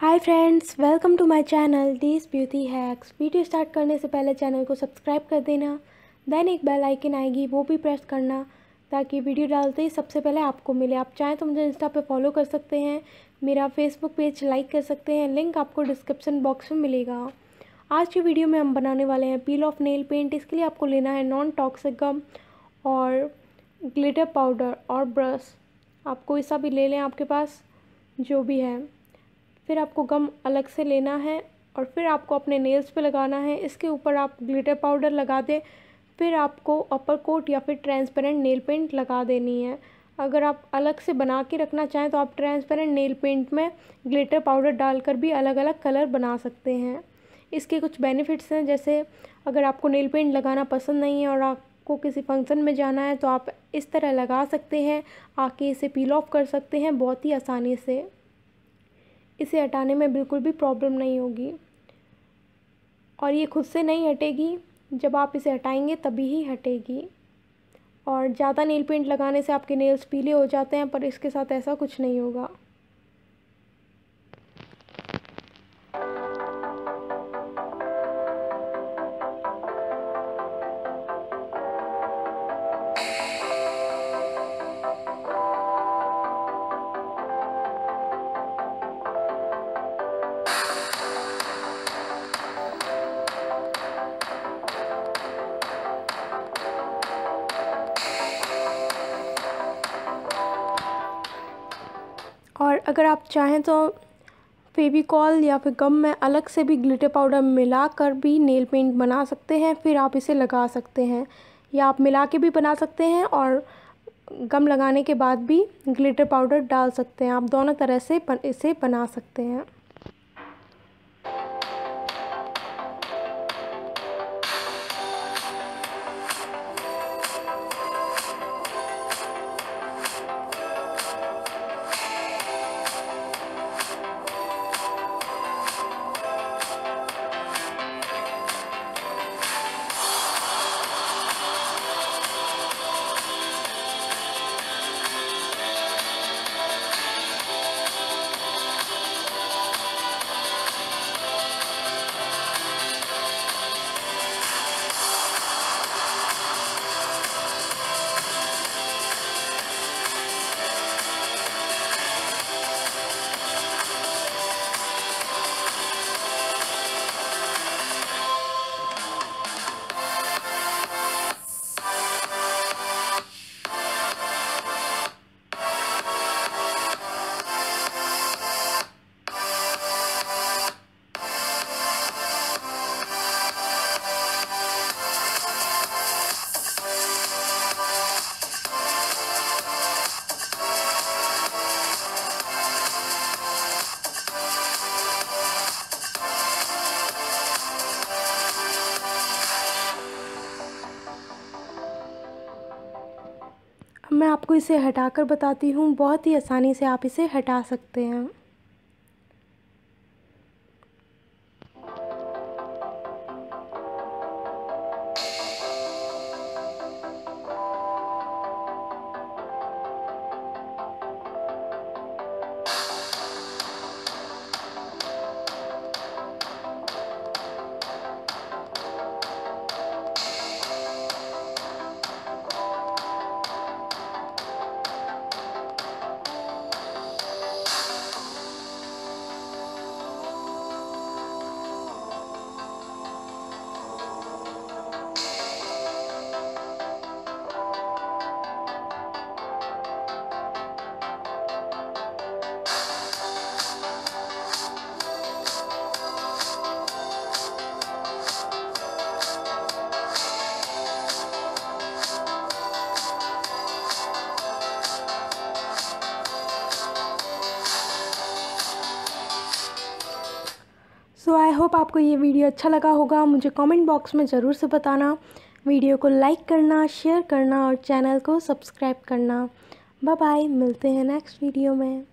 Hi friends, welcome to my channel D's beauty hacks. Video start करने से पहले channel को सब्सक्राइब कर देना, देन एक बेल आइकन आएगी वो भी प्रेस करना ताकि वीडियो डालते ही सबसे पहले आपको मिले। आप चाहें तो मुझे इंस्टा पे फॉलो कर सकते हैं, मेरा फेसबुक पेज लाइक कर सकते हैं, लिंक आपको डिस्क्रिप्शन बॉक्स में मिलेगा। आज की वीडियो में हम बनाने वाले हैं पील ऑफ नेल पेंट। इसके लिए आपको लेना है नॉन टॉक्सिक गम और ग्लिटर पाउडर और ब्रश। आप कोई सा भी ले लें आपके पास जो भी है। फिर आपको गम अलग से लेना है और फिर आपको अपने नेल्स पे लगाना है। इसके ऊपर आप ग्लिटर पाउडर लगा दें। फिर आपको अपर कोट या फिर ट्रांसपेरेंट नेल पेंट लगा देनी है। अगर आप अलग से बना के रखना चाहें तो आप ट्रांसपेरेंट नेल पेंट में ग्लिटर पाउडर डालकर भी अलग अलग कलर बना सकते हैं। इसके कुछ बेनिफिट्स हैं, जैसे अगर आपको नेल पेंट लगाना पसंद नहीं है और आपको किसी फंक्शन में जाना है तो आप इस तरह लगा सकते हैं, आके इसे पील ऑफ कर सकते हैं बहुत ही आसानी से। इसे हटाने में बिल्कुल भी प्रॉब्लम नहीं होगी और ये खुद से नहीं हटेगी, जब आप इसे हटाएंगे तभी ही हटेगी। और ज़्यादा नेल पेंट लगाने से आपके नेल्स पीले हो जाते हैं, पर इसके साथ ऐसा कुछ नहीं होगा। और अगर आप चाहें तो फेविकॉल या फिर गम में अलग से भी ग्लिटर पाउडर मिलाकर भी नेल पेंट बना सकते हैं, फिर आप इसे लगा सकते हैं। या आप मिला के भी बना सकते हैं और गम लगाने के बाद भी ग्लिटर पाउडर डाल सकते हैं। आप दोनों तरह से इसे बना सकते हैं। मैं आपको इसे हटाकर बताती हूँ, बहुत ही आसानी से आप इसे हटा सकते हैं। सो आई होप आपको ये वीडियो अच्छा लगा होगा। मुझे कमेंट बॉक्स में ज़रूर से बताना। वीडियो को लाइक करना, शेयर करना और चैनल को सब्सक्राइब करना। बाय बाय, मिलते हैं नेक्स्ट वीडियो में।